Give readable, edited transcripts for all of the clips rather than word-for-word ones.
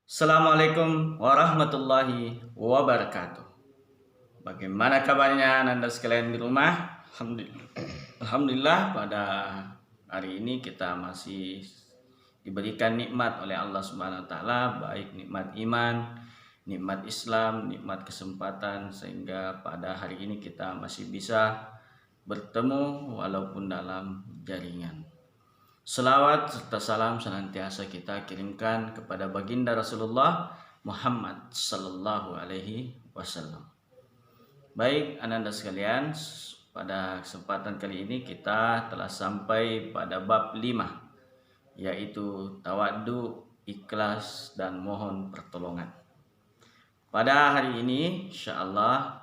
Assalamualaikum warahmatullahi wabarakatuh. Bagaimana kabarnya Anda sekalian di rumah? Alhamdulillah. Alhamdulillah pada hari ini kita masih diberikan nikmat oleh Allah Subhanahu wa taala, baik nikmat iman, nikmat Islam, nikmat kesempatan sehingga pada hari ini kita masih bisa bertemu walaupun dalam jaringan. Selawat serta salam senantiasa kita kirimkan kepada baginda Rasulullah Muhammad Sallallahu Alaihi Wasallam. Baik, ananda sekalian, pada kesempatan kali ini kita telah sampai pada bab 5, yaitu tawaddu, ikhlas, dan mohon pertolongan. Pada hari ini, insyaallah,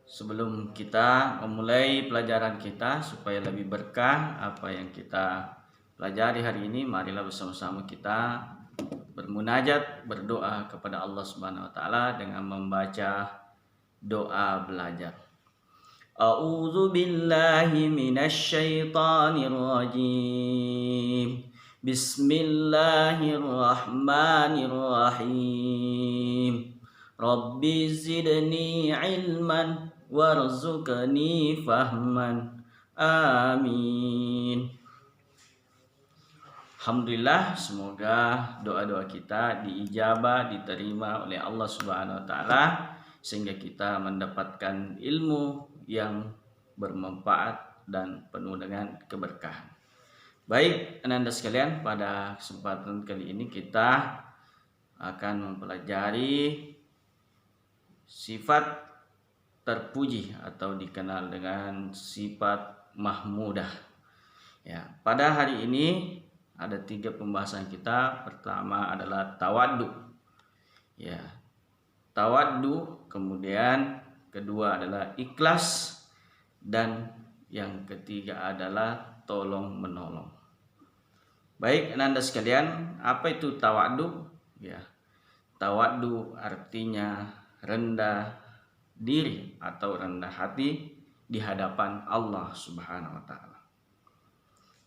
sebelum kita memulai pelajaran kita supaya lebih berkah apa yang kita pelajari hari ini, marilah bersama-sama kita bermunajat, berdoa kepada Allah Subhanahu wa taala dengan membaca doa belajar. A'udzu billahi minasy syaithanir rajim. Bismillahirrahmanirrahim. Rabbi zidni ilman warzuqni fahman. Amin. Alhamdulillah, semoga doa-doa kita diijabah, diterima oleh Allah Subhanahu wa taala sehingga kita mendapatkan ilmu yang bermanfaat dan penuh dengan keberkahan. Baik, Anda sekalian, pada kesempatan kali ini kita akan mempelajari sifat terpuji atau dikenal dengan sifat mahmudah. Ya, pada hari ini ada 3 pembahasan kita. Pertama adalah tawaddu. Ya, tawaddu, kemudian kedua adalah ikhlas, dan yang ketiga adalah tolong menolong. Baik, Anda sekalian, apa itu tawaddu? Ya, tawaddu artinya rendah diri atau rendah hati di hadapan Allah Subhanahu wa taala.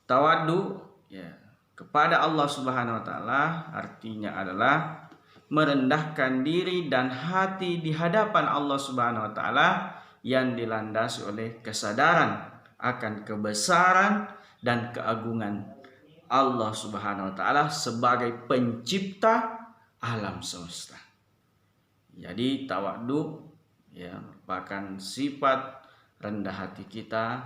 Tawaddu ya kepada Allah Subhanahu wa taala artinya adalah merendahkan diri dan hati di hadapan Allah Subhanahu wa taala yang dilandasi oleh kesadaran akan kebesaran dan keagungan Allah Subhanahu wa taala sebagai pencipta alam semesta. Jadi tawaddu ya merupakan sifat rendah hati kita,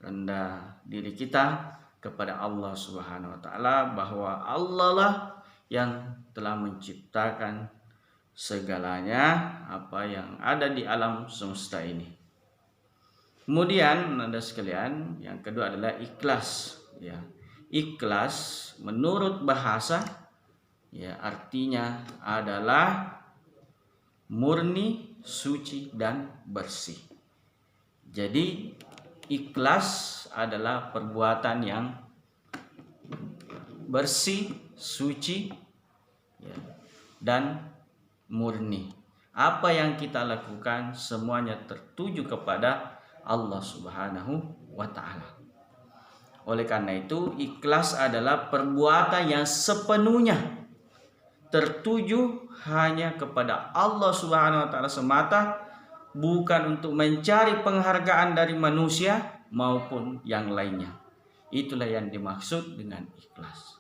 rendah diri kita kepada Allah Subhanahu wa taala, bahwa Allah lah yang telah menciptakan segalanya apa yang ada di alam semesta ini. Kemudian Anda sekalian, yang kedua adalah ikhlas ya. Ikhlas menurut bahasa ya artinya adalah murni, suci, dan bersih. Jadi ikhlas adalah perbuatan yang bersih, suci, ya, dan murni. Apa yang kita lakukan semuanya tertuju kepada Allah Subhanahu wa taala. Oleh karena itu, ikhlas adalah perbuatan yang sepenuhnya tertuju hanya kepada Allah Subhanahu wa taala semata, bukan untuk mencari penghargaan dari manusia maupun yang lainnya. Itulah yang dimaksud dengan ikhlas.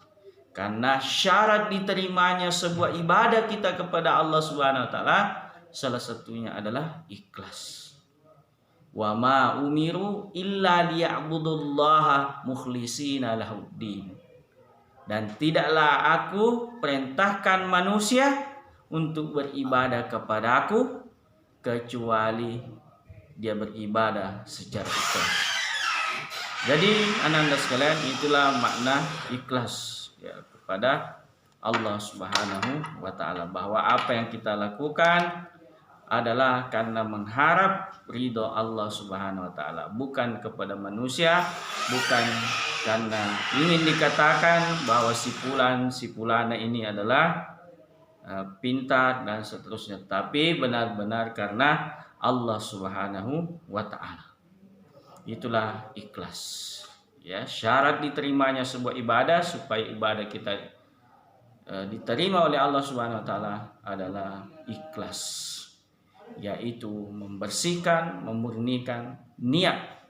Karena syarat diterimanya sebuah ibadah kita kepada Allah Subhanahu wa taala salah satunya adalah ikhlas. Wa ma umiru illa liya'budullaha mukhlishina lahuddin. Dan tidaklah aku perintahkan manusia untuk beribadah kepada aku kecuali dia beribadah secara ikhlas. Jadi anak-anak sekalian, itulah makna ikhlas ya kepada Allah Subhanahu wa taala, bahwa apa yang kita lakukan adalah karena mengharap ridho Allah Subhanahu wa taala, bukan kepada manusia, bukan karena ingin dikatakan bahwa si fulana ini adalah pintar dan seterusnya, tapi benar-benar karena Allah Subhanahu wa taala. Itulah ikhlas. Ya, syarat diterimanya sebuah ibadah supaya ibadah kita diterima oleh Allah Subhanahu wa taala adalah ikhlas, yaitu membersihkan, memurnikan niat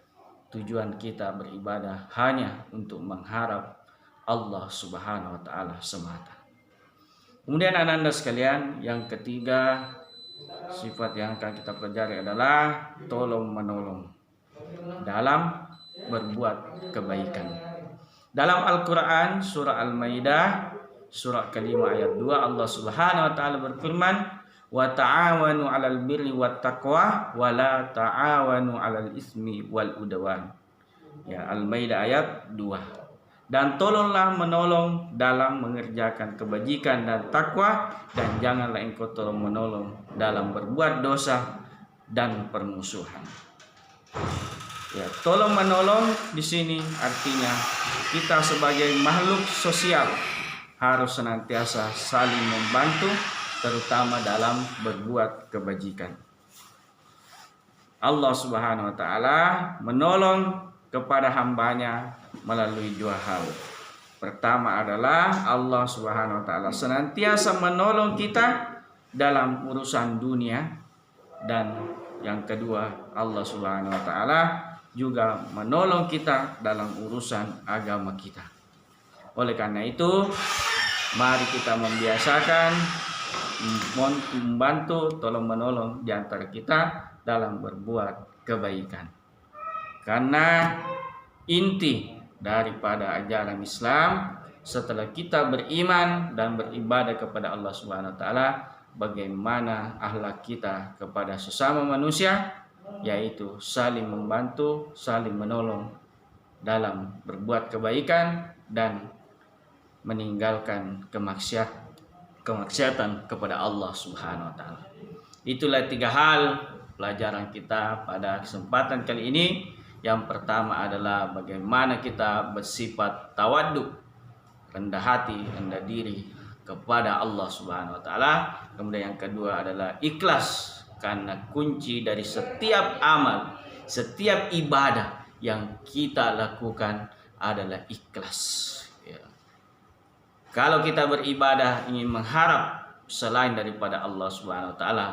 tujuan kita beribadah hanya untuk mengharap Allah Subhanahu wa taala semata. Kemudian ananda sekalian, yang ketiga sifat yang akan kita pelajari adalah tolong menolong dalam berbuat kebaikan. Dalam Al-Quran surah Al-Maidah surah kelima ayat 2, Allah Subhanahu wa taala berfirman, wa ta'awanu 'alal birri wat taqwa wa la ta'awanu 'alal ismi wal udwan. Ya, Al-Maidah ayat 2. Dan tolonglah menolong dalam mengerjakan kebajikan dan takwa, dan janganlah engkau tolong menolong dalam berbuat dosa dan permusuhan. Ya, tolong menolong di sini artinya kita sebagai makhluk sosial harus senantiasa saling membantu, terutama dalam berbuat kebajikan. Allah Subhanahu wa taala menolong kepada hambanya melalui dua hal. Pertama adalah Allah Subhanahu wa taala senantiasa menolong kita dalam urusan dunia, dan yang kedua Allah Subhanahu wa taala juga menolong kita dalam urusan agama kita. Oleh karena itu, mari kita membiasakan membantu, tolong menolong di antara kita dalam berbuat kebaikan. Karena inti daripada ajaran Islam, setelah kita beriman dan beribadah kepada Allah Subhanahu wa taala, bagaimana akhlak kita kepada sesama manusia, yaitu saling membantu, saling menolong dalam berbuat kebaikan dan meninggalkan kemaksiatan kepada Allah Subhanahu wa taala. Itulah 3 hal pelajaran kita pada kesempatan kali ini. Yang pertama adalah bagaimana kita bersifat tawaddu, rendah hati, rendah diri kepada Allah Subhanahu wa taala. Kemudian yang kedua adalah ikhlas, karena kunci dari setiap amal, setiap ibadah yang kita lakukan adalah ikhlas. Ya. Kalau kita beribadah ingin mengharap selain daripada Allah Subhanahu wa taala,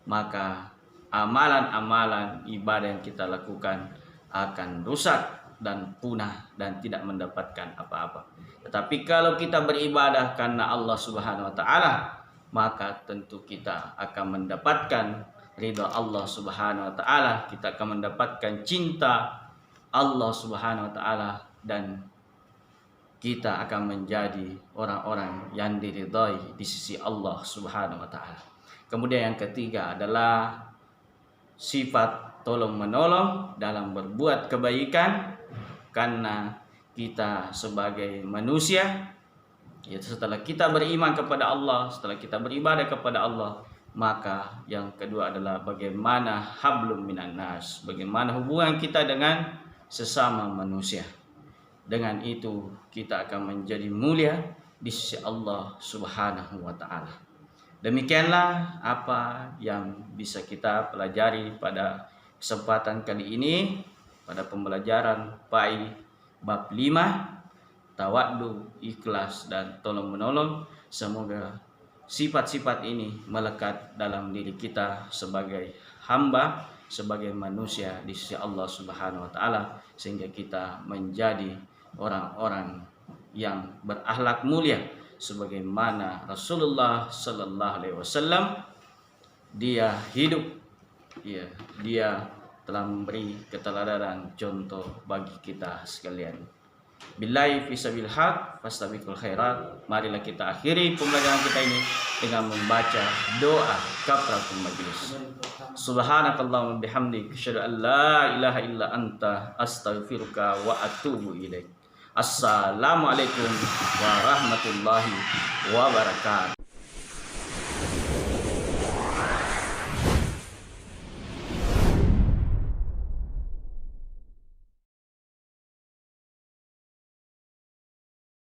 maka amalan-amalan ibadah yang kita lakukan akan rusak dan punah dan tidak mendapatkan apa-apa. Tetapi kalau kita beribadah karena Allah Subhanahu wa taala, maka tentu kita akan mendapatkan ridha Allah Subhanahu wa taala, kita akan mendapatkan cinta Allah Subhanahu wa taala, dan kita akan menjadi orang-orang yang diridhai di sisi Allah Subhanahu wa taala. Kemudian yang ketiga adalah sifat tolong menolong dalam berbuat kebaikan, karena kita sebagai manusia, yaitu setelah kita beriman kepada Allah, setelah kita beribadah kepada Allah, maka yang kedua adalah bagaimana hablum minan nas, bagaimana hubungan kita dengan sesama manusia. Dengan itu kita akan menjadi mulia di sisi Allah Subhanahu wa taala. Demikianlah apa yang bisa kita pelajari pada kesempatan kali ini pada pembelajaran PAI bab 5, tawaddu, ikhlas dan tolong menolong. Semoga sifat-sifat ini melekat dalam diri kita sebagai hamba, sebagai manusia di sisi Allah Subhanahu wa taala, sehingga kita menjadi orang-orang yang berakhlak mulia sebagaimana Rasulullah sallallahu alaihi wasallam dia hidup. Ya, dia telah memberi keteladanan contoh bagi kita sekalian. Billahi fisabilil haq fastabiqul khairat. Marilah kita akhiri pembelajaran kita ini dengan membaca doa kafaratul majlis. Subhanakallahumma bihamdik asyhadu an la ilaha illa anta astaghfiruka wa atubu ilaik. Assalamualaikum warahmatullahi wabarakatuh.